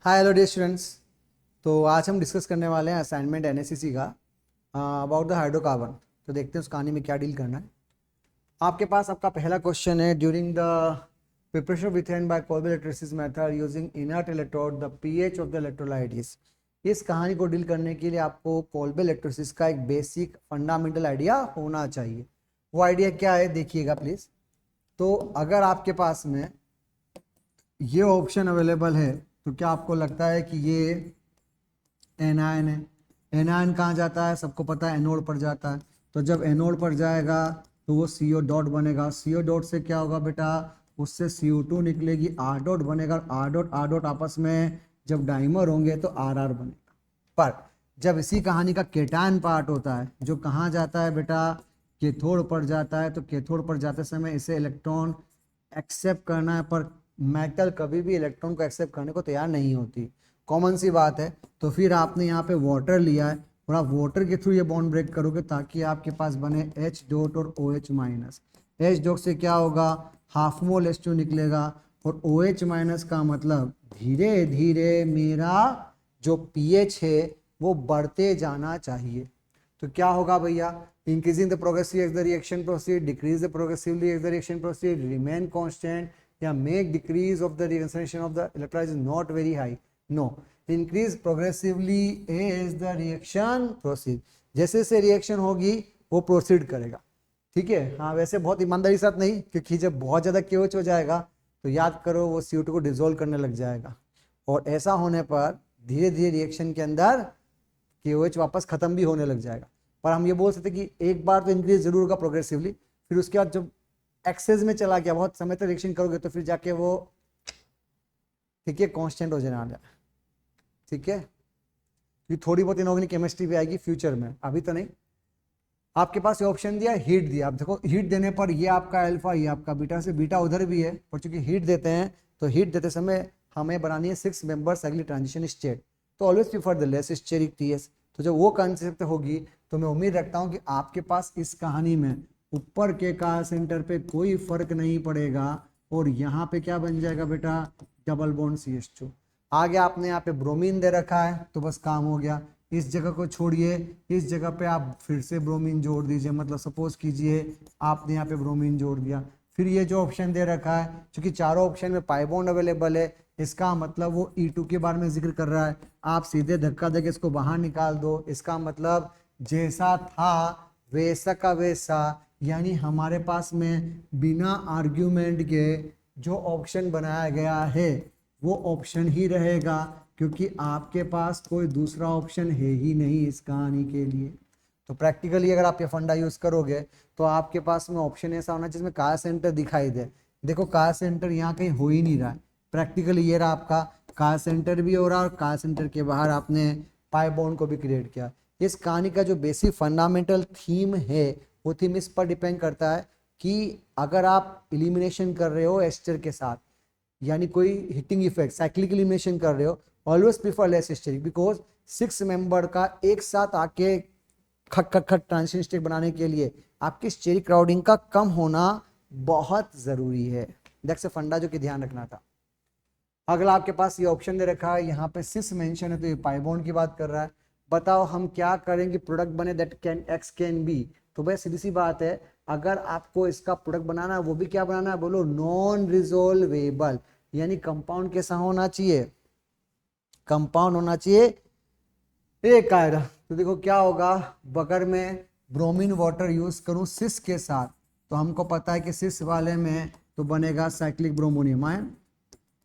Hi hello dear students. तो आज हम डिस्कस करने वाले हैं असाइनमेंट एनएससीसी का अबाउट द हाइड्रोकार्बन। तो देखते हैं उस कहानी में क्या डील करना है। आपके पास आपका पहला क्वेश्चन है, during the preparation of ethane by Kolbe electrolysis method using inert electrode the pH of the electrolyte is. इस कहानी को डील करने के लिए आपको कोलबे इलेक्ट्रोलिसिस का एक बेसिक फंडामेंटल आइडिया होना चाहिए। वो आइडिया क्या है देखिएगा प्लीज। तो अगर आपके पास में ये ऑप्शन अवेलेबल है तो क्या आपको लगता है कि ये एनायन है? एनायन कहाँ जाता है? सबको पता है एनोड पर जाता है। तो जब एनोड पर जाएगा तो वो CO डॉट बनेगा। CO डॉट से क्या होगा बेटा? उससे CO2 निकलेगी, R डॉट बनेगा। R डॉट आपस में जब डाइमर होंगे तो RR बनेगा। पर जब इसी कहानी का केटायन पार्ट होता है जो कहाँ जाता है बेटा? कैथोड पर जाता है। तो कैथोड पर जाते समय इसे इलेक्ट्रॉन एक्सेप्ट करना है, पर मेटल कभी भी इलेक्ट्रॉन को एक्सेप्ट करने को तैयार नहीं होती। कॉमन सी बात है। तो फिर आपने यहाँ पे वाटर लिया है और आप वाटर के थ्रू ये बॉन्ड ब्रेक करोगे ताकि आपके पास बने H डॉट और OH माइनस। H डॉट से क्या होगा? हाफ मोल H2 निकलेगा और OH माइनस का मतलब धीरे धीरे मेरा जो pH है वो बढ़ते जाना चाहिए। तो क्या होगा भैया? Increasing the progressive as the reaction proceed, decrease the progressively as the reaction proceed, remain constant या make decrease of the concentration of the electrolyte is not very high. No, increase progressively as the reaction proceed. जैसे जैसे reaction होगी वो proceed करेगा। ठीक है, हाँ वैसे बहुत ईमानदारी साथ नहीं, क्योंकि जब बहुत ज्यादा KOH हो जाएगा तो याद करो वो CO2 को डिसॉल्व करने लग जाएगा और ऐसा होने पर धीरे धीरे रिएक्शन के अंदर KOH वापस खत्म भी होने लग जाएगा। पर हम ये बोल सकते कि एक बार तो इंक्रीज जरूर होगा प्रोग्रेसिवली, फिर उसके बाद जब एक्सेस में चला गया, बहुत समय तक रिएक्शन करोगे तो फिर जाके वो ठीक है कांस्टेंट हो जाना। ठीक है, ये थोड़ी बहुत इनऑर्गेनिक केमिस्ट्री भी आएगी फ्यूचर में, अभी तो नहीं। आपके पास ये ऑप्शन दिया, हीट दिया। आप देखो हीट देने पर ये आपका अल्फा, ये आपका बीटा, से बीटा उधर भी है, पर चूंकि हीट देते हैं तो हीट देते समय हमें बनानी है 6 मेंबर्स अगली ट्रांजिशन स्टेट। तो always prefer the less steric TS। तो जब वो कंसेप्ट होगी तो मैं उम्मीद रखता हूँ कि आपके पास इस कहानी में ऊपर के का सेंटर पे कोई फर्क नहीं पड़ेगा और यहाँ पे क्या बन जाएगा बेटा? Double bond CH2। आगे आपने यहाँ पे ब्रोमीन दे रखा है तो बस काम हो गया। इस जगह को छोड़िए, इस जगह पे आप फिर से ब्रोमीन जोड़ दीजिए। मतलब सपोज कीजिए आपने यहाँ पे ब्रोमीन जोड़ दिया। फिर ये जो ऑप्शन दे रखा है, क्योंकि चारों ऑप्शन में पाई बॉन्ड अवेलेबल है, इसका मतलब वो E2 के बारे में जिक्र कर रहा है। आप सीधे धक्का देके इसको बाहर निकाल दो। इसका मतलब जैसा था वैसा का वैसा, यानी हमारे पास में बिना आर्ग्यूमेंट के जो ऑप्शन बनाया गया है वो ऑप्शन ही रहेगा, क्योंकि आपके पास कोई दूसरा ऑप्शन है ही नहीं इस कहानी के लिए। तो प्रैक्टिकली अगर आप ये फंडा यूज करोगे तो आपके पास में ऑप्शन ऐसा होना चाहिए जिसमें कार सेंटर दिखाई दे। देखो कार सेंटर यहाँ कहीं हो ही नहीं रहा है। प्रैक्टिकली ये रहा आपका कार सेंटर भी हो रहा है और कार सेंटर के बाहर आपने पाई बॉन्ड को भी क्रिएट किया। इस कहानी का जो बेसिक फंडामेंटल थीम है वो थीम इस पर डिपेंड करता है कि अगर आप इलिमिनेशन कर रहे हो एस्टर के साथ, यानी कोई हिटिंग इफेक्ट साइक्लिक एलिमिनेशन कर रहे हो, always prefer less steric, because 6 member का एक साथ आके खट खट खट ट्रांजिशन स्टेट बनाने के लिए आपकी स्टेरिक क्राउडिंग का कम होना बहुत जरूरी है। दैट्स अ फंडा जो कि ध्यान रखना था। अगला आपके पास ये ऑप्शन दे रखा है, यहाँ पे सिस मेंशन है तो ये पाई बॉन्ड की बात कर रहा है। बताओ हम क्या करेंगे प्रोडक्ट बने that can X can be. तो भाई सीधी सी बात है, अगर आपको इसका प्रोडक्ट बनाना है वो भी क्या बनाना है बोलो? नॉन रिजोल्वेबल, यानी कंपाउंड कैसा होना चाहिए? कंपाउंड होना चाहिए एक कायरा। तो देखो क्या होगा, अगर मैं ब्रोमीन वाटर यूज करूं सिस के साथ तो हमको पता है कि सिस वाले में तो बनेगा साइक्लिक ब्रोमोनियम आयन,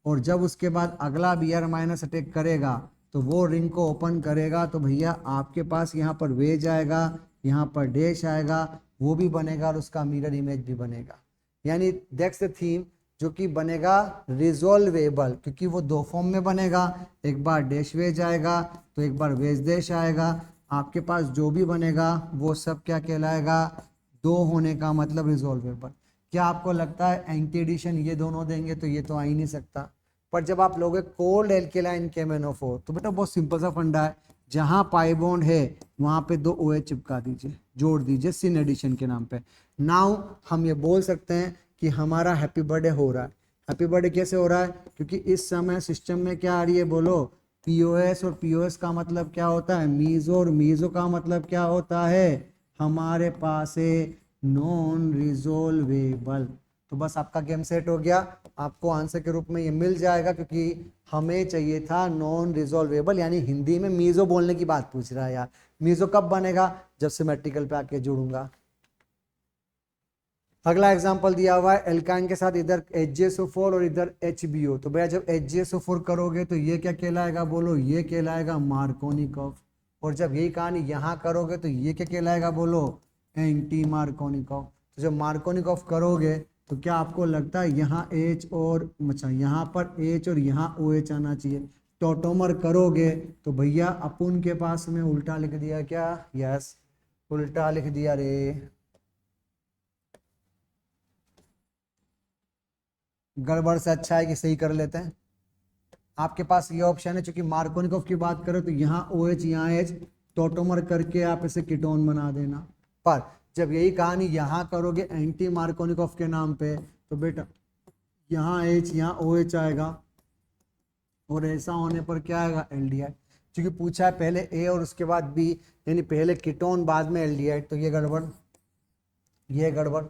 और जब उसके बाद अगला Br माइनस अटैक करेगा तो वो रिंग को ओपन करेगा तो भैया आपके पास यहाँ पर वेज आएगा, यहाँ पर डैश आएगा, वो भी बनेगा और उसका मिरर इमेज भी बनेगा। यानी दैट्स द थीम जो कि बनेगा रिजोल्वेबल, क्योंकि वो दो फॉर्म में बनेगा। एक बार डैश वेज आएगा तो एक बार वेज डैश आएगा। आपके पास जो भी बनेगा वो सब क्या कहलाएगा? दो होने का मतलब रिजोल्वेबल। क्या आपको लगता है एंटी एडिशन ये दोनों देंगे तो ये तो आ ही नहीं सकता। पर जब आप लोगे कोल्ड एल्केलाइन KMnO4 तो बेटा बहुत सिंपल सा फंडा है, जहां पाई बॉन्ड है वहां पे 2 OH चिपका दीजिए, जोड़ दीजिए सिन एडिशन के नाम पे। नाउ हम ये बोल सकते हैं कि हमारा हैप्पी बर्थडे हो रहा है। हैप्पी बर्थडे कैसे हो रहा है? क्योंकि इस समय सिस्टम में क्या आ रही है बोलो, पीओएस, और पीओएस का मतलब क्या होता है? मीजो, और मीजो का मतलब क्या होता है? हमारे पास है नॉन रिजोल्वेबल। तो बस आपका गेम सेट हो गया, आपको आंसर के रूप में ये मिल जाएगा, क्योंकि हमें चाहिए था नॉन रिजोल्वेबल, यानी हिंदी में मीजो बोलने की बात पूछ रहा है यार। मीजो कब बनेगा? जब सिमेट्रिकल पे आके जुड़ूंगा। अगला एग्जांपल दिया हुआ है, एल्काइन के साथ इधर HgSO4 और इधर HBO। तो भैया जब HgSO4 करोगे तो ये क्या कहलाएगा बोलो, ये कहलाएगा मार्कोनिकॉफ। और जब यही कहानी यहाँ करोगे तो ये क्या कहलाएगा बोलो, एंटी मार्कोनिकॉफ। तो जब मार्कोनिकॉफ करोगे तो क्या आपको लगता है यहाँ H और अच्छा यहाँ पर H और यहाँ OH आना चाहिए। टोटोमर करोगे तो भैया अपुन के पास में उल्टा लिख दिया क्या? यस, उल्टा लिख दिया रे। गड़बड़ से अच्छा है कि सही कर लेते हैं। आपके पास ये ऑप्शन है, चूंकि मार्कोनिकॉफ की बात करो तो यहाँ OH यहाँ H, टोटोमर करके आप इसे कीटोन बना देना। पर जब यही कहानी यहाँ करोगे एंटी मार्कोनिकॉफ के नाम पे, तो बेटा यहाँ H यहाँ OH आएगा, और ऐसा होने पर क्या आएगा? एल्डिहाइड। क्योंकि पूछा है पहले A और उसके बाद B, यानी पहले कीटोन बाद में एल्डिहाइड, तो ये गड़बड़, ये गड़बड़।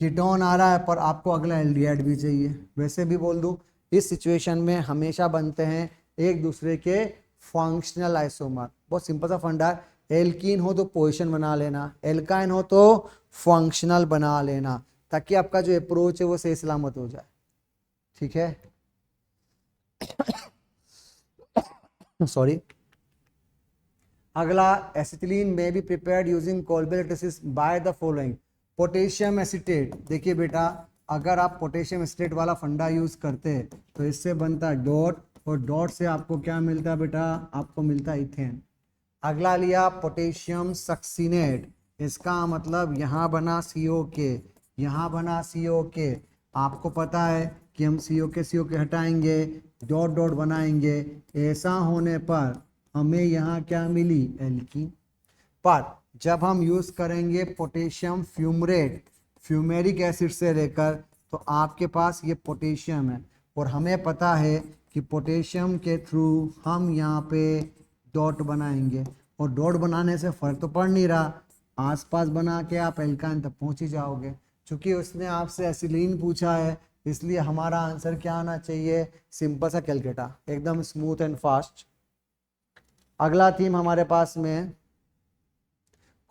कीटोन आ रहा है पर आपको अगला एल्डिहाइड भी चाहिए। वैसे भी बोल दूं, इस सिचुएशन में हमेशा बनते हैं एक दूसरे के फंक्शनल आइसोमर। बहुत सिंपल सा फंडा है, एल्कीन हो तो पोजीशन बना लेना, एल्काइन हो तो फंक्शनल बना लेना, ताकि आपका जो अप्रोच है वो सही सलामत हो जाए। ठीक है, सॉरी। अगला, acetylene may be prepared using Kolbe electrolysis by the following. Potassium acetate, देखिए बेटा अगर आप पोटेशियम एसीटेट वाला फंडा यूज करते हैं तो इससे बनता है डॉट, और डॉट से आपको क्या मिलता है बेटा? आपको मिलता है इथेन। अगला लिया पोटेशियम सक्सीनेट, इसका मतलब यहाँ बना CO के, यहाँ बना CO के। आपको पता है कि हम CO के हटाएंगे, डॉट डॉट बनाएंगे, ऐसा होने पर हमें यहाँ क्या मिली? एल्कीन। पर जब हम यूज करेंगे पोटेशियम फ्यूमरेट, फ्यूमेरिक एसिड से लेकर, तो आपके पास ये पोटेशियम है, और हमें पता है कि पोटेशियम के थ्रू हम यहाँ पे डॉट बनाएंगे, और डॉट बनाने से फर्क तो पड़ नहीं रहा, आसपास बना के आप एल्काइन तक पहुंच ही जाओगे। क्योंकि उसने आपसे एसिलीन पूछा है, इसलिए हमारा आंसर क्या आना चाहिए? सिंपल सा कैलकुलेटा, एकदम स्मूथ एंड फास्ट। अगला थीम हमारे पास में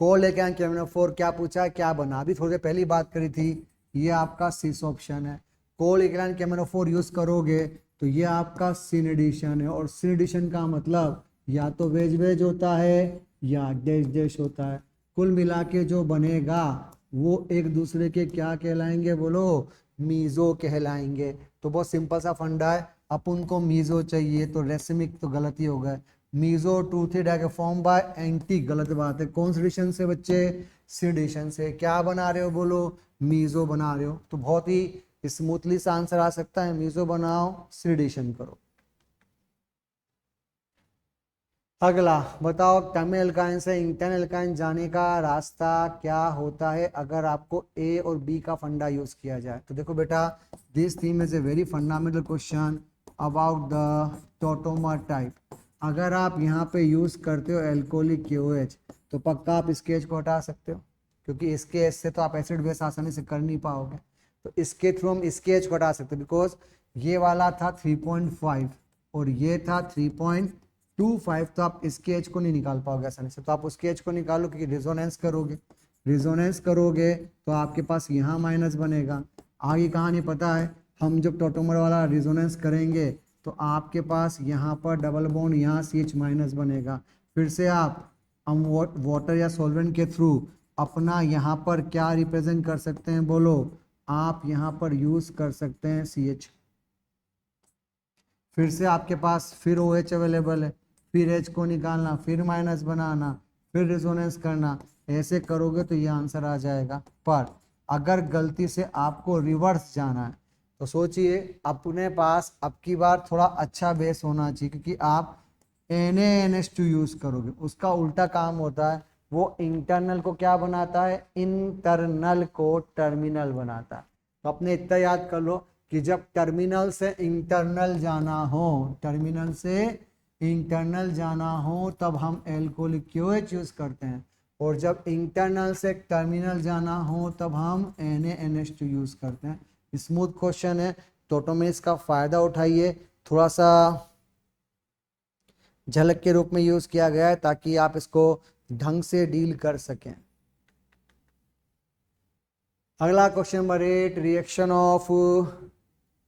कोल लेके आए KMnO4, क्या पूछा है? क्या बना? अभी थोड़ी देर पहली बात करी थी, ये आपका सिस ऑप्शन है। कोल लेके आए KMnO4 यूज करोगे तो ये आपका सिन एडिशन है, और सिन एडिशन का मतलब या तो वेज वेज होता है या डैश डैश होता है। कुल मिला के जो बनेगा वो एक दूसरे के क्या कहलाएंगे बोलो? मीजो कहलाएंगे। तो बहुत सिंपल सा फंडा है, अपन को मीजो चाहिए, तो रेसिमिक तो गलत ही हो गए। मीजो टूथी डाइफॉर्म बाय एंटी, गलत बात है। कौन सी एडिशन से बच्चे? सिडिशन से। क्या बना रहे हो बोलो? मीजो बना रहे हो। तो बहुत ही स्मूथली सा आंसर आ सकता है, मीजो बनाओ, सिडिशन करो। अगला बताओ, टर्मिनल एल्काइन से इंटर्नल एल्काइन जाने का रास्ता क्या होता है अगर आपको A और B का फंडा यूज किया जाए? तो देखो बेटा, this theme is a very fundamental question about the tautomer type. अगर आप यहाँ पे यूज करते हो एल्कोहलिक KOH, तो पक्का आप इसके H को हटा सकते हो, क्योंकि इसके H से तो आप एसिड बेस आसानी से कर नहीं पाओगे। तो इसके थ्रू हम इसके H को हटा सकते हैं, बिकॉज ये वाला था 3.5 और ये था 3.25, तो आप इसके एच को नहीं निकाल पाओगे आसानी से। तो आप उसके एच को निकालो, क्योंकि रिजोनेंस करोगे, रिजोनेंस करोगे तो आपके पास यहाँ माइनस बनेगा। आगे कहानी पता है, हम जब टोटोमर वाला रिजोनेंस करेंगे तो आपके पास यहाँ पर डबल बॉन्ड, यहाँ CH माइनस बनेगा। फिर से आप हम वाटर या सॉल्वेंट के थ्रू अपना यहाँ पर क्या रिप्रेजेंट कर सकते हैं बोलो? आप यहाँ पर यूज कर सकते हैं CH। फिर से आपके पास फिर OH अवेलेबल है, फिर H को निकालना, फिर माइनस बनाना, फिर रिजोनेंस करना, ऐसे करोगे तो ये आंसर आ जाएगा। पर अगर गलती से आपको रिवर्स जाना है तो सोचिए, अपने पास अब की बार थोड़ा अच्छा बेस होना चाहिए, क्योंकि आप NaNH2 यूज करोगे, उसका उल्टा काम होता है, वो इंटरनल को क्या बनाता है? इंटरनल को टर्मिनल बनाता है। तो अपने इतना याद कर लो कि जब टर्मिनल से इंटरनल जाना हो, टर्मिनल से इंटरनल जाना हो तब हम एल्कोहलिक क्यूएच यूज करते हैं, और जब इंटरनल से टर्मिनल जाना हो तब हम NaNH2 यूज करते हैं। स्मूथ क्वेश्चन है, तो ऑटोमेटिक इसका फायदा उठाइए, थोड़ा सा झलक के रूप में यूज किया गया है ताकि आप इसको ढंग से डील कर सकें। अगला question number 8, reaction of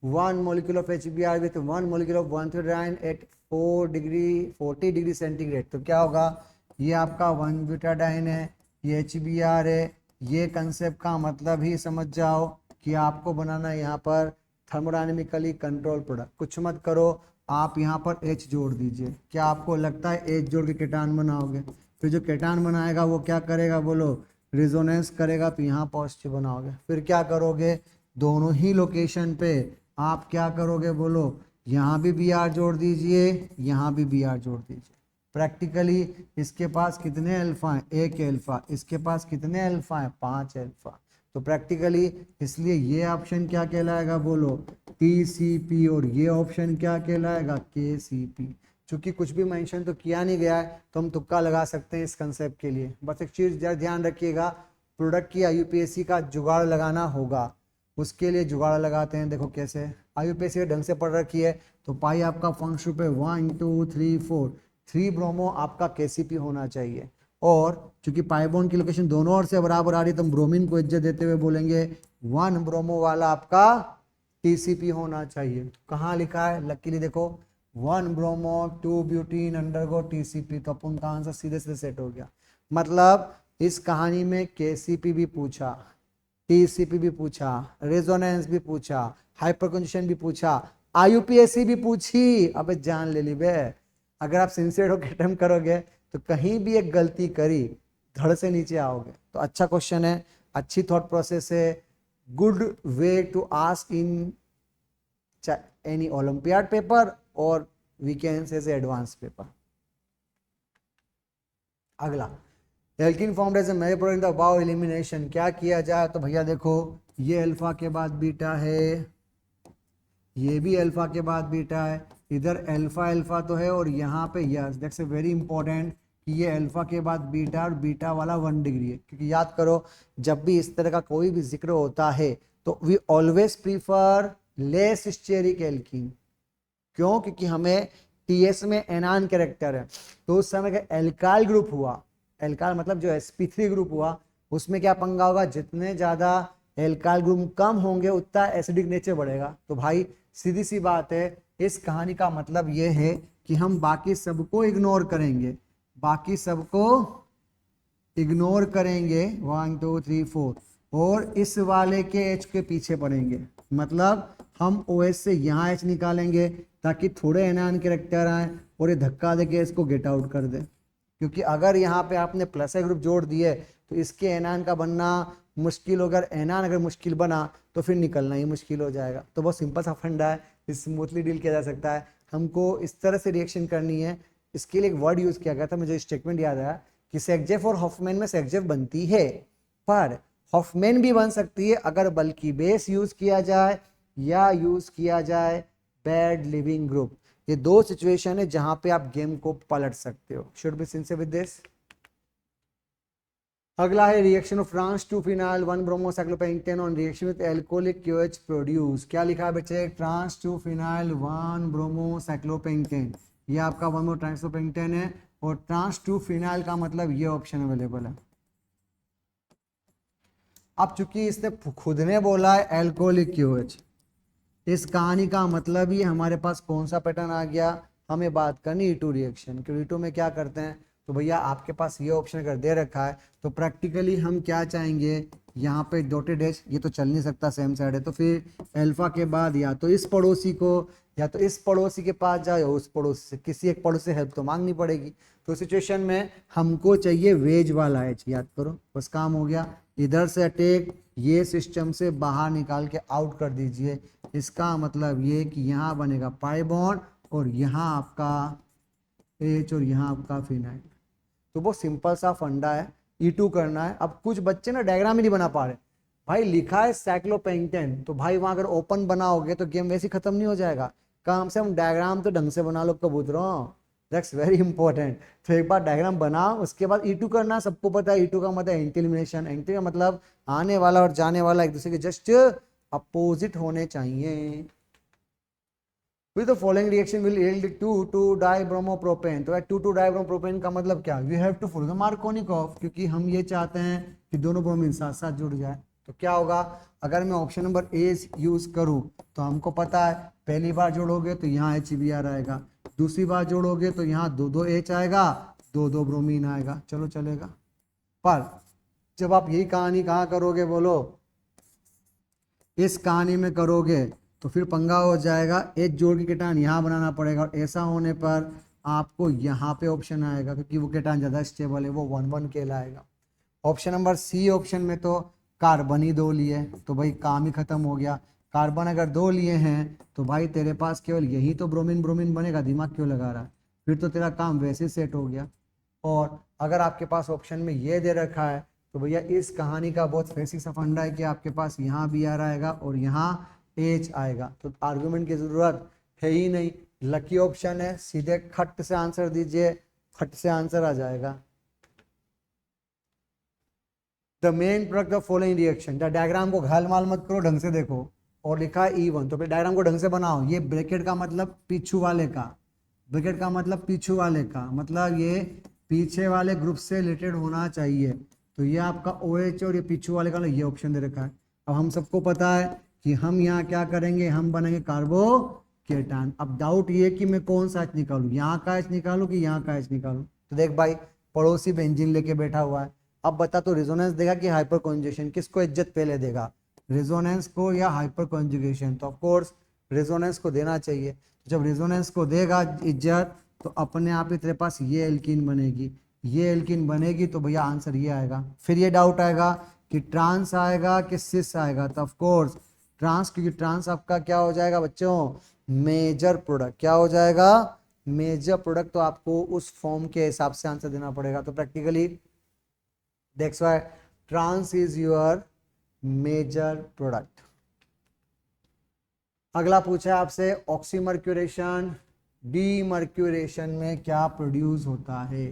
1 molecule of HBr with 1 molecule of 139 at 40 degree centigrade. तो क्या होगा, ये आपका 1 ब्यूटाडाइन है, ये HBr है। ये कंसेप्ट का मतलब ही समझ जाओ कि आपको बनाना है यहाँ पर थर्मोडायनेमिकली कंट्रोल प्रोडक्ट। कुछ मत करो, आप यहाँ पर H जोड़ दीजिए। क्या आपको लगता है H जोड़ के केटान बनाओगे? फिर जो केटान बनाएगा वो क्या करेगा बोलो, रिजोनेंस करेगा, तो यहाँ पॉजिटिव बनाओगे। फिर क्या करोगे, दोनों ही लोकेशन पे आप क्या करोगे बोलो, यहाँ भी Br जोड़ दीजिए, यहाँ भी Br जोड़ दीजिए। प्रैक्टिकली इसके पास कितने अल्फा हैं, 1 अल्फा, इसके पास कितने अल्फा हैं, 5 अल्फा। तो प्रैक्टिकली इसलिए ये ऑप्शन क्या कहलाएगा बोलो, TCP, और ये ऑप्शन क्या कहलाएगा, KCP। चूंकि कुछ भी मेंशन तो किया नहीं गया है तो हम तुक्का लगा सकते हैं इस कंसेप्ट के लिए। बस एक चीज जरा ध्यान रखिएगा, प्रोडक्ट की IUPAC का जुगाड़ लगाना होगा, उसके लिए जुगाड़ लगाते हैं। देखो कैसे, IUPAC ढंग से पढ़ रखी है तो पाई आपका फंक्शन पे 1 2 3 4, 3 ब्रोमो आपका KCP होना चाहिए। और चूंकि पाई बॉन्ड की लोकेशन दोनों ओर से बराबर आ रही है तो हम ब्रोमीन को इज्जत देते हुए बोलेंगे 1 ब्रोमो वाला आपका TCP होना चाहिए। कहाँ लिखा है, लकीली देखो 1 ब्रोमो 2 ब्यूटीन अंडरगो TCP, तो अपन का आंसर सीधे सीधे सेट हो गया। मतलब इस कहानी में KCP भी पूछा, TCP भी पूछा, रेजोनेंस भी पूछा, हाइपरकंजन भी पूछा, IUPAC भी पूछी। अबे जान ले ली बे, अगर आप सिंसियर होकर अटेम्प्ट करोगे तो कहीं भी एक गलती करी धड़ से नीचे आओगे। तो अच्छा क्वेश्चन है, अच्छी थॉट प्रोसेस है, good way to ask in any Olympiad paper और we can say advance paper. अगला, alkene formed as a major product in the above elimination. क्या किया जाए, तो भैया देखो ये अल्फा के बाद बीटा है, ये भी अल्फा के बाद बीटा है, इधर अल्फा अल्फा तो है और यहाँ पे yes, that's a very important कि ये अल्फा के बाद बीटा और बीटा वाला 1 डिग्री है। क्योंकि याद करो जब भी इस तरह का कोई भी जिक्र होता है तो we always prefer less steric alkene. क्यों, क्योंकि हमें TS में एनान कैरेक्टर है, तो उस समय का एल्काइल ग्रुप हुआ, एल्काइल मतलब जो sp3 ग्रुप हुआ, उसमें क्या पंगा होगा, जितने ज्यादा एल्काइल ग्रुप कम होंगे उतना एसिडिक नेचर बढ़ेगा। तो भाई सीधी सी बात है, इस कहानी का मतलब ये है कि हम बाकी सबको इग्नोर करेंगे, बाकी सबको इग्नोर करेंगे 1 2 3 4, और इस वाले के H के पीछे पड़ेंगे। मतलब हम OH से यहाँ H निकालेंगे ताकि थोड़े एनान कैरेक्टर आए और ये धक्का देके इसको गेट आउट कर दे। क्योंकि अगर यहाँ पे आपने प्लस ग्रुप जोड़ दिए तो इसके एनान का बनना मुश्किल होगा, एनान अगर मुश्किल बना तो फिर निकलना ही मुश्किल हो जाएगा। तो बहुत सिंपल सा फंडा है, स्मूथली डील किया जा सकता है। हमको इस तरह से रिएक्शन करनी है, इसके लिए एक वर्ड यूज किया गया था, मुझे स्टेटमेंट याद आया कि सेक्जेफ और हॉफमैन में सेक्जेफ बनती है, पर हॉफमैन भी बन सकती है अगर बल्कि बेस यूज किया जाए या यूज किया जाए बैड लिविंग ग्रुप। ये 2 सिचुएशन है जहां पे आप गेम को पलट सकते हो। Should be sincere with this. अगला है reaction of trans 2 phenyl 1 bromocyclopentane on reaction with alcoholic QH produce. क्या लिखा है बच्चे, ट्रांस 2 फिनाइल 1 ब्रोमोसाइक्लोपेंटेन, ये आपका 1 मोर ट्रांसोपेंटेन है, और ट्रांस 2 फिनाइल का मतलब ये ऑप्शन अवेलेबल है। अब चूंकि इसने खुद ने बोला है एल्कोहलिक क्यूएच, इस कहानी का मतलब ही हमारे पास कौन सा पैटर्न आ गया, हमें बात करनी E2 रिएक्शन। क्योंकि E2 में क्या करते हैं, तो भैया आपके पास ये ऑप्शन अगर दे रखा है तो प्रैक्टिकली हम क्या चाहेंगे, यहाँ पे डॉटेड एच, ये तो चल नहीं सकता सेम साइड है, तो फिर अल्फा के बाद या तो इस पड़ोसी को या तो इस पड़ोसी के पास जाओ या उस पड़ोसी से, किसी एक पड़ोसी से हेल्प तो मांगनी पड़ेगी। तो सिचुएशन में हमको चाहिए वेज वाला एच, याद करो, बस काम हो गया। इधर से अटैक, ये सिस्टम से बाहर निकाल के आउट कर दीजिए। इसका मतलब ये कि यहाँ बनेगा पाई बॉन्ड और यहाँ आपका H और यहाँ आपका फिनाइल। तो बहुत सिंपल सा फंडा है, E2 करना है। अब कुछ बच्चे ना डायग्राम ही नहीं बना पा रहे, भाई लिखा है साइक्लोपेंटेन, तो भाई वहां अगर ओपन बनाओगे तो गेम वैसे ही खत्म नहीं हो जाएगा। कम से कम डायग्राम तो ढंग से बना लो कबूतरों, दैट्स वेरी इंपॉर्टेंट। तो एक बार डायग्राम बनाओ, उसके बाद E2 करना। सबको पता है E2 का मतलब एंटी एलिमिनेशन, एंटी का मतलब आने वाला और जाने वाला एक दूसरे के जस्ट अपोजिट होने चाहिए। With the following reaction will yield 2,2-dibromopropane। तो 2,2-dibromopropane का मतलब क्या, we have to follow the Markovnikov, क्योंकि हम ये चाहते हैं कि दोनों ब्रोमीन साथ साथ जुड़ जाए। तो क्या होगा, अगर मैं ऑप्शन नंबर ए यूज करूं तो हमको पता है पहली बार जोड़ोगे तो यहाँ HBr आएगा, दूसरी बार जोड़ोगे तो यहाँ 2,2 H आएगा, 2,2 ब्रोमीन आएगा। चलो चलेगा। पर जब आप यही कहानी कहाँ करोगे बोलो, इस कहानी में करोगे तो फिर पंगा हो जाएगा, एक जोड़ के कीटान यहाँ बनाना पड़ेगा, और ऐसा होने पर आपको यहाँ पे ऑप्शन आएगा, क्योंकि वो कीटान ज़्यादा स्टेबल है, वो 1,1 कहलाएगा। ऑप्शन नंबर सी ऑप्शन में तो कार्बन ही 2 लिए, तो भाई काम ही खत्म हो गया। कार्बन अगर 2 लिए हैं तो भाई तेरे पास केवल यही तो ब्रोमीन ब्रोमीन बनेगा, दिमाग क्यों लगा रहा है, फिर तो तेरा काम वैसे सेट हो गया। और अगर आपके पास ऑप्शन में ये दे रखा है तो भैया इस कहानी का बहुत बेसिक सा फंडा है कि आपके पास यहाँ Br आएगा और यहाँ H आएगा, तो आर्गुमेंट की जरूरत है ही नहीं। लकी ऑप्शन है, सीधे खट से आंसर दीजिए, खट से आंसर आ जाएगा। The main product of following reaction, diagram को घालमाल मत करो, ढंग से देखो। और लिखा है E1, तो फिर डायग्राम को ढंग से बनाओ। ये ब्रैकेट का मतलब पीछू वाले का, ब्रैकेट का मतलब पीछू वाले का, मतलब ये पीछे वाले ग्रुप से रिलेटेड होना चाहिए। तो ये आपका OH और ये पीछू वाले का ये ऑप्शन दे रखा है। अब हम सबको पता है कि हम यहाँ क्या करेंगे, हम बनेंगे कार्बोकेटान। अब डाउट ये कि मैं कौन सा H निकालूं, यहाँ का H निकालूं कि यहाँ का H निकालूं। तो देख भाई, पड़ोसी बेंजीन लेके बैठा हुआ है, अब बता तो रेजोनेंस देगा कि हाइपर कॉन्जुगेशन, किसको इज्जत पहले देगा, रेजोनेंस को या हाइपर कॉन्जुगेशन। तो ऑफ कोर्स रेजोनेंस को देना चाहिए। जब रेजोनेंस को देगा इज्जत तो अपने आप ही तेरे पास ये एल्कीन बनेगी, ये एल्कीन बनेगी, तो भैया आंसर ये आएगा। फिर ये डाउट आएगा कि ट्रांस आएगा कि सिस आएगा, तो ऑफ कोर्स ट्रांस, क्योंकि ट्रांस आपका क्या हो जाएगा बच्चों, मेजर प्रोडक्ट। क्या हो जाएगा, मेजर प्रोडक्ट। तो आपको उस फॉर्म के हिसाब से आंसर देना पड़ेगा। तो practically that's why trans is your major product. अगला पूछा है आपसे, ऑक्सीमर्क्यूरेशन, डीमर्क्यूरेशन में क्या प्रोड्यूस होता है।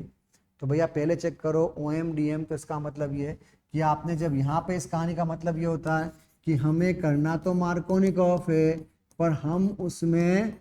तो भैया पहले चेक करो OM-DM, तो इसका मतलब ये कि आपने जब यहाँ पे, इस कहानी का मतलब ये होता है कि हमें करना तो मार्कोनिकॉफ है, पर हम उसमें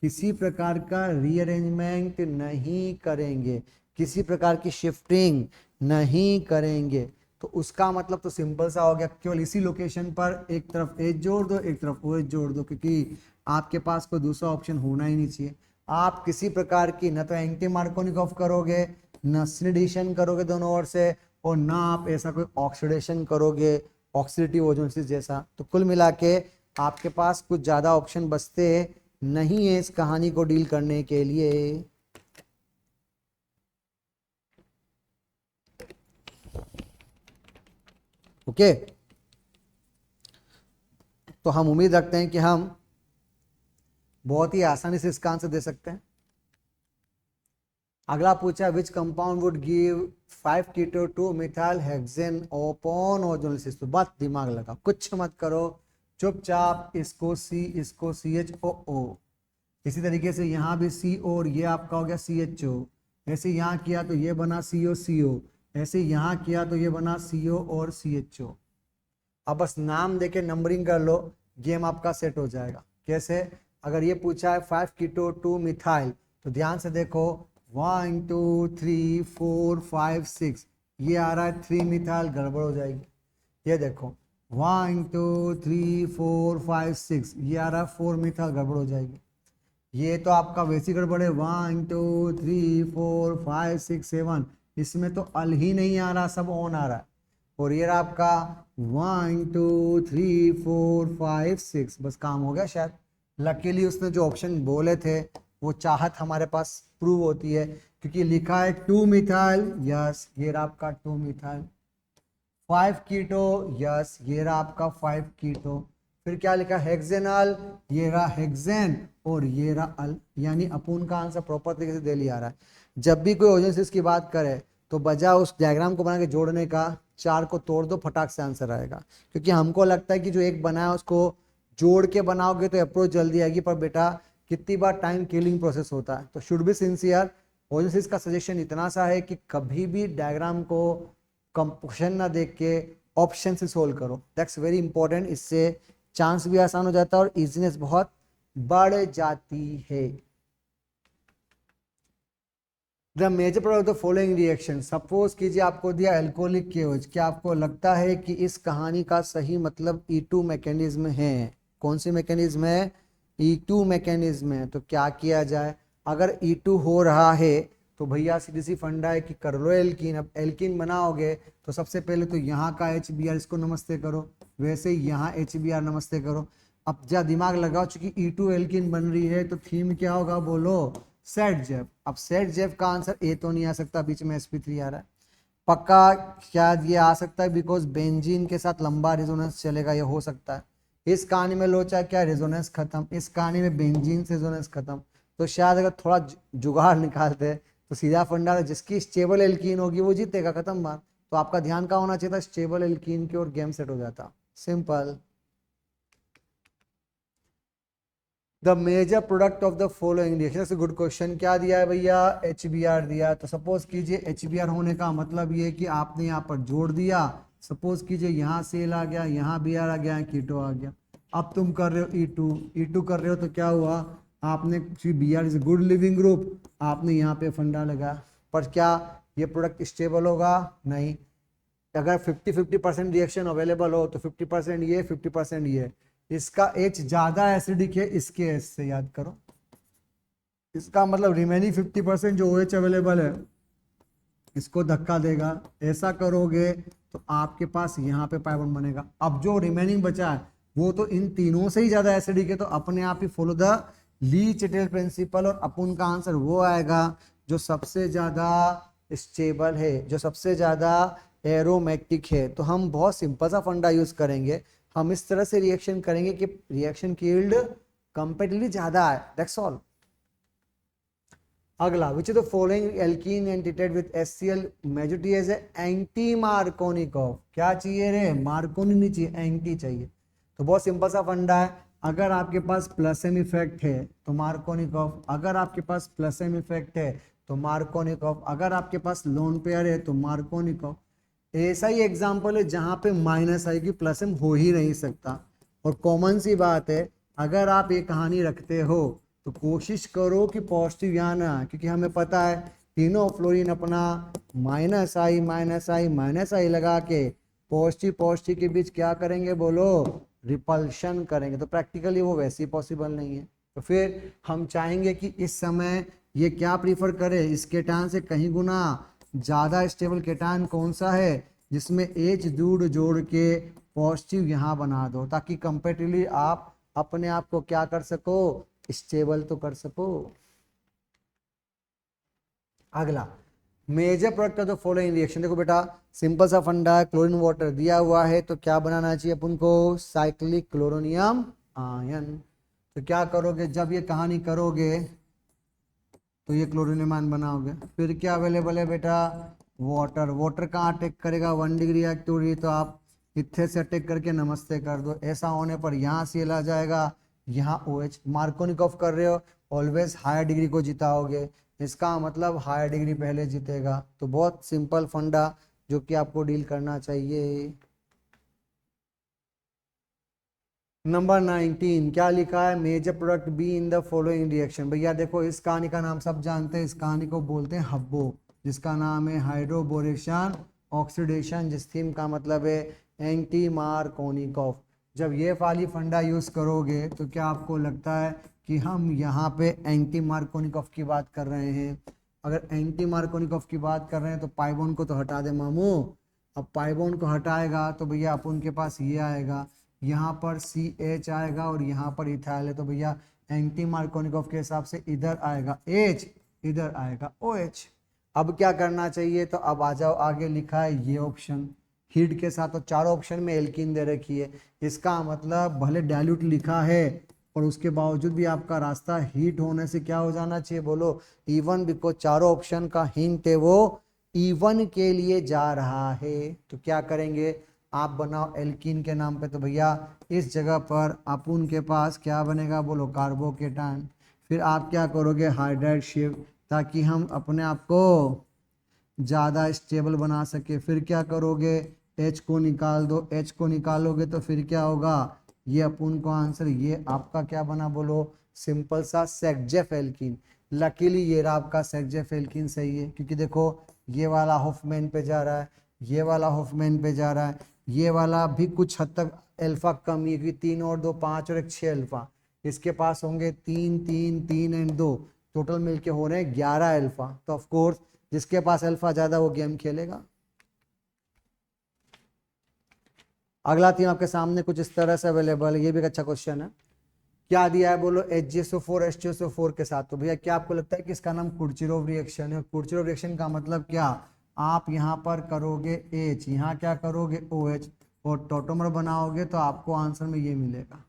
किसी प्रकार का रीअरेंजमेंट नहीं करेंगे, किसी प्रकार की शिफ्टिंग नहीं करेंगे। तो उसका मतलब तो सिंपल सा हो गया, केवल इसी लोकेशन पर एक तरफ H जोड़ दो, एक तरफ OH जोड़ दो, क्योंकि आपके पास कोई दूसरा ऑप्शन होना ही नहीं चाहिए। आप किसी प्रकार की न तो एंटी मार्कोनिकॉफ करोगे, न सिनेडिशन करोगे दोनों ओर से, और ना आप ऐसा कोई ऑक्सीडेशन करोगे, ऑक्सीडेटिव ओजोनोसिस जैसा। तो कुल मिला के आपके पास कुछ ज़्यादा ऑप्शन बचते नहीं है इस कहानी को डील करने के लिए। ओके, तो हम उम्मीद रखते हैं कि हम बहुत ही आसानी से इसका आंसर दे सकते हैं। अगला पूछा, which compound would give 5 keto 2 methyl hexane open ozonolysis. तो बस दिमाग लगा, कुछ मत करो, चुपचाप इसको C, इसको CHOO। इसी तरीके से यहाँ भी CO और ये आपका हो गया CHO। ऐसे यहाँ किया तो ये बना CO, ऐसे यहाँ किया तो ये बना CO और CHO। अब बस नाम देके नंबरिंग कर लो, गेम आपका सेट हो जाएगा। कैसे, अगर ये पूछा है 5 keto 2 methyl, तो ध्यान से देखो 1 2 3 4 5 6, ये आ रहा है 3 मिथाइल, गड़बड़ हो जाएगी। ये देखो 1 2 3 4 5 6, ये आ रहा है 4 मिथाइल, गड़बड़ हो जाएगी। ये तो आपका वैसी गड़बड़ है 1 2 3 4 5 6 7, इसमें तो अल ही नहीं आ रहा, सब ऑन आ रहा है। और ये रहा आपका 1 2 3 4 5 6, बस काम हो गया शायद। लकीली उसने जो ऑप्शन बोले थे वो चाहत हमारे पास प्रूव होती है, क्योंकि लिखा है 2 मिथाइल, यस ये रहा आपका 2 मिथाइल। 5 कीटो, यस ये रहा आपका 5 कीटो। फिर क्या लिखा, हेक्सेनल, ये रहा हेक्सेन, और ये रहा अल, यानी अपूर्ण का आंसर प्रॉपर तरीके से दे लिया रहा है। जब भी कोई ओजोनोसिस की बात करे तो बजाय उस डायग्राम को बना के जोड़ने का 4 को तोड़ दो, फटाक से आंसर आएगा। क्योंकि हमको लगता है कि जो एक बनाया उसको जोड़ के बनाओगे तो अप्रोच जल्दी आएगी, पर बेटा कितनी बार टाइम किलिंग प्रोसेस होता है। तो शुड बी सिंसियर। ओजोसिस का सजेशन इतना सा है कि कभी भी डायग्राम को कंपोजिशन ना देख के ऑप्शन से सोल्व करो, दैट्स वेरी इंपॉर्टेंट। इससे चांस भी आसान हो जाता है और इजीनेस बहुत बढ़ जाती है। The major product of the following reaction, suppose कीजिए आपको दिया एल्कोहलिक केओएच, क्या आपको लगता है कि इस कहानी का सही मतलब E2 मैकेनिज्म है? कौन सी मैकेनिज्म है? E2 मैकेनिज्म है। तो क्या किया जाए? अगर E2 हो रहा है तो भैया सीधी सी फंडा है कि कर लो एल्कीन। अब एल्कीन बनाओगे तो सबसे पहले तो यहाँ का HBr इसको नमस्ते करो, वैसे ही यहाँ HBr नमस्ते करो। अब जा दिमाग लगाओ, चूंकि E2 एल्कीन बन रही है तो थीम क्या होगा बोलो? Set Jeff. अब सेट जेफ का आंसर ए तो नहीं आ सकता, बीच में sp3 आ रहा है। पक्का शायद ये आ सकता है बिकॉज बेंजीन के साथ लंबा रेजोनेंस चलेगा, ये हो सकता है। इस कहानी में लोचा क्या रेजोनेंस खत्म, इस कहानी में बेंजीन से रेजोनेंस खत्म। तो शायद अगर थोड़ा जुगाड़ निकालते तो सीधा फंडा जिसकी स्टेबल एल्कीन होगी वो जीतेगा, खत्म बात। तो आपका ध्यान का होना चाहिए था स्टेबल एल्कीन की और गेम सेट हो जाता। Simple. The major product of the following reaction, good question. क्या दिया है भैया? HBr दिया। तो सपोज कीजिए HBr होने का मतलब ये कि आपने यहाँ पर जोड़ दिया। सपोज कीजिए यहाँ सेल आ गया, यहाँ Br आ गया, कीटो आ गया। अब तुम कर रहे हो E2 कर रहे हो तो क्या हुआ? आपने Br is good leaving group, आपने यहाँ पे फंडा लगा, पर क्या ये प्रोडक्ट स्टेबल होगा? नहीं। अगर 50-50% रिएक्शन अवेलेबल हो तो 50% ये 50% ये, इसका H ज्यादा एसिडिक है इसके H से, याद करो। इसका मतलब रिमेनिंग 50% जो OH अवेलेबल है इसको धक्का देगा। ऐसा करोगे तो आपके पास यहाँ पे पाई बॉन्ड बनेगा। अब जो रिमेनिंग बचा है वो तो इन तीनों से ही ज्यादा एसिडिक है, तो अपने आप ही फॉलो द ली चिटेल प्रिंसिपल और अपन का आंसर वो आएगा जो सबसे ज्यादा स्टेबल है, जो सबसे ज्यादा एरोमेटिक है। तो हम बहुत सिंपल सा फंडा यूज करेंगे, हम इस तरह से रिएक्शन करेंगे कि रिएक्शन की यील्ड कंपैरेटिवली ज्यादा है, दैट्स ऑल। अगला, which is the following alkene and treated with HCl majority as anti Markovnikov. क्या चाहिए रे? मार्कोनी नहीं चाहिए, एंटी चाहिए। तो बहुत सिंपल सा फंडा है, अगर आपके पास प्लस एम इफेक्ट है तो मार्कोनिकॉफ, अगर आपके पास प्लस एम इफेक्ट है तो मार्कोनिकॉफ, अगर आपके पास लोन पेयर है तो मार्कोनिकॉफ। ऐसा ही एग्जाम्पल है जहां पे माइनस आएगी, प्लस एम हो ही नहीं सकता। और कॉमन सी बात है, अगर आप ये कहानी रखते हो तो कोशिश करो कि पॉजिटिव यहाँ ना, क्योंकि हमें पता है तीनों फ्लोरीन अपना -I लगा के पॉजिटिव के बीच क्या करेंगे बोलो? रिपल्शन करेंगे। तो प्रैक्टिकली वो वैसे ही पॉसिबल नहीं है। तो फिर हम चाहेंगे कि इस समय ये क्या प्रीफर करे? इस केटान से कहीं गुना ज्यादा स्टेबल केटान कौन सा है जिसमें H दूर जोड़ के पॉजिटिव यहाँ बना दो, ताकि कंपेरेटिवली आप अपने आप को क्या कर सको? स्टेबल तो कर सको। अगला, major product of the following reaction. देखो बेटा सिंपल सा फंडा है, क्लोरीन वाटर दिया हुआ है तो क्या बनाना चाहिए अपन को? Cyclic chloronium ion. तो क्या करोगे जब ये कहानी करोगे तो ये क्लोरीनियम आयन बनाओगे। फिर क्या अवेलेबल है बेटा? वाटर। वाटर कहाँ अटैक करेगा? 1 डिग्री एक्टिविटी, तो आप इथे से अटैक करके नमस्ते कर दो। ऐसा होने पर यहाँ सीएल आ जाएगा, यहाँ OH। मार्कोनिकॉफ कर रहे हो, ऑलवेज हायर डिग्री को जिताओगे, इसका मतलब हायर डिग्री पहले जीतेगा। तो बहुत सिंपल फंडा जो कि आपको डील करना चाहिए। नंबर 19 क्या लिखा है? Major product be in the following reaction. भैया देखो इस कहानी का नाम सब जानते हैं, इस कहानी को बोलते हैं हब्बो, जिसका नाम है हाइड्रोबोरेशन ऑक्सीडेशन, जिस थीम का मतलब है एंटी मार्कोनिकॉफ। जब ये वाली फंडा यूज करोगे तो क्या आपको लगता है कि हम यहाँ पे एंटी मार्कोनिकॉफ की बात कर रहे हैं? अगर एंटी मार्कोनिकॉफ की बात कर रहे हैं तो पाइबोन को तो हटा दे मामू। अब पाइबोन को हटाएगा तो भैया अपन के पास ये आएगा, यहाँ पर CH आएगा और यहाँ पर इथाइल है, तो भैया एंटी मार्कोनिकॉफ के हिसाब से इधर आएगा H, इधर आएगा OH। अब क्या करना चाहिए? तो अब आ जाओ, आगे लिखा है ये ऑप्शन हीट के साथ, तो चारों ऑप्शन में एल्कीन दे रखी है। इसका मतलब भले डाइल्यूट लिखा है और उसके बावजूद भी आपका रास्ता हीट होने से क्या हो जाना चाहिए बोलो? इवन, बिकॉज चारों ऑप्शन का हिंट है वो E1 के लिए जा रहा है, तो क्या करेंगे, आप बनाओ एल्कीन के नाम पे, तो भैया इस जगह पर अपुन के पास क्या बनेगा, बोलो कार्बोकेटान। फिर आप क्या करोगे, हाइड्राइड शिफ्ट, ताकि हम अपने आप को ज़्यादा स्टेबल बना सके। फिर क्या करोगे, H को निकाल दो, H को निकालोगे तो फिर क्या होगा, ये अपुन को आंसर, ये आपका क्या बना, बोलो सिंपल सा सेकजेफ एल्कीन। लकीली ये रहा आपका सेकजेफ एल्कीन सही है, क्योंकि देखो ये वाला हॉफमैन पे जा रहा है, ये वाला हॉफमैन पे जा रहा है, ये वाला भी कुछ हद तक अल्फा कम ही है, क्योंकि 3 और 2 5 और 1 6 अल्फा, इसके पास होंगे 3 3 3 एंड 2, टोटल मिलके हो रहे हैं 11 अल्फा। तो ऑफ कोर्स जिसके पास अल्फा ज्यादा वो गेम खेलेगा। अगला थीम आपके सामने कुछ इस तरह से अवेलेबल है, ये भी एक अच्छा क्वेश्चन है। क्या दिया है, बोलो HgSO4 H2SO4 के साथ। तो भैया क्या आपको लगता है कि इसका नाम कुर्चिरोव रिएक्शन है। कुर्चिरोव रिएक्शन का मतलब क्या, आप यहाँ पर करोगे H, यहाँ क्या करोगे OH, और टोटोमर बनाओगे तो आपको आंसर में ये मिलेगा।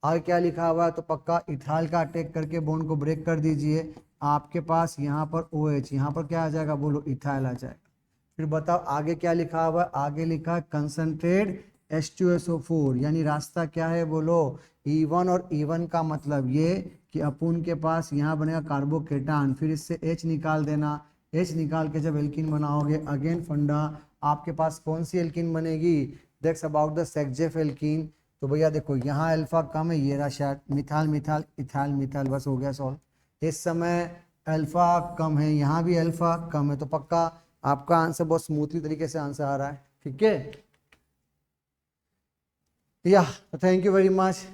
आगे क्या लिखा हुआ है, तो पक्का इथाइल का अटैक करके बॉन्ड को ब्रेक कर दीजिए, आपके पास यहाँ पर OH, यहाँ पर क्या आ जाएगा, बोलो इथाइल आ जाएगा। फिर बताओ आगे क्या लिखा हुआ है, आगे लिखा है कंसंट्रेट H2SO4, यानी रास्ता क्या है, बोलो E1, और E1 का मतलब ये कि अपुन के पास यहाँ बनेगा कार्बोकेटान, फिर इससे H निकाल देना, H निकाल के जब एल्कीन बनाओगे, अगेन फंडा, आपके पास कौन सी एल्कीन बनेगी, दैट्स अबाउट द सेकजेफ एल्कीन। तो भैया देखो यहाँ अल्फा कम है, ये रहा शायद मिथाइल मिथाइल इथाइल मिथाइल, बस हो गया सॉल्व। इस समय अल्फा कम है, यहाँ भी अल्फा कम है, तो पक्का आपका आंसर बहुत स्मूथली तरीके से आंसर आ रहा है, ठीक है। या थैंक यू वेरी मच,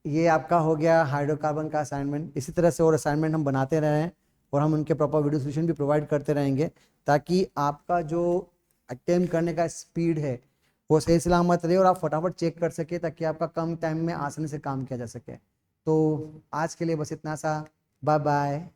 ये आपका हो गया हाइड्रोकार्बन का असाइनमेंट। इसी तरह से और असाइनमेंट हम बनाते रहें और हम उनके प्रॉपर वीडियो सोल्यूशन भी प्रोवाइड करते रहेंगे, ताकि आपका जो अटेम्प्ट करने का स्पीड है वो सही सलामत रहे और आप फटाफट चेक कर सके, ताकि आपका कम टाइम में आसानी से काम किया जा सके। तो आज के लिए बस इतना सा, बाय बाय।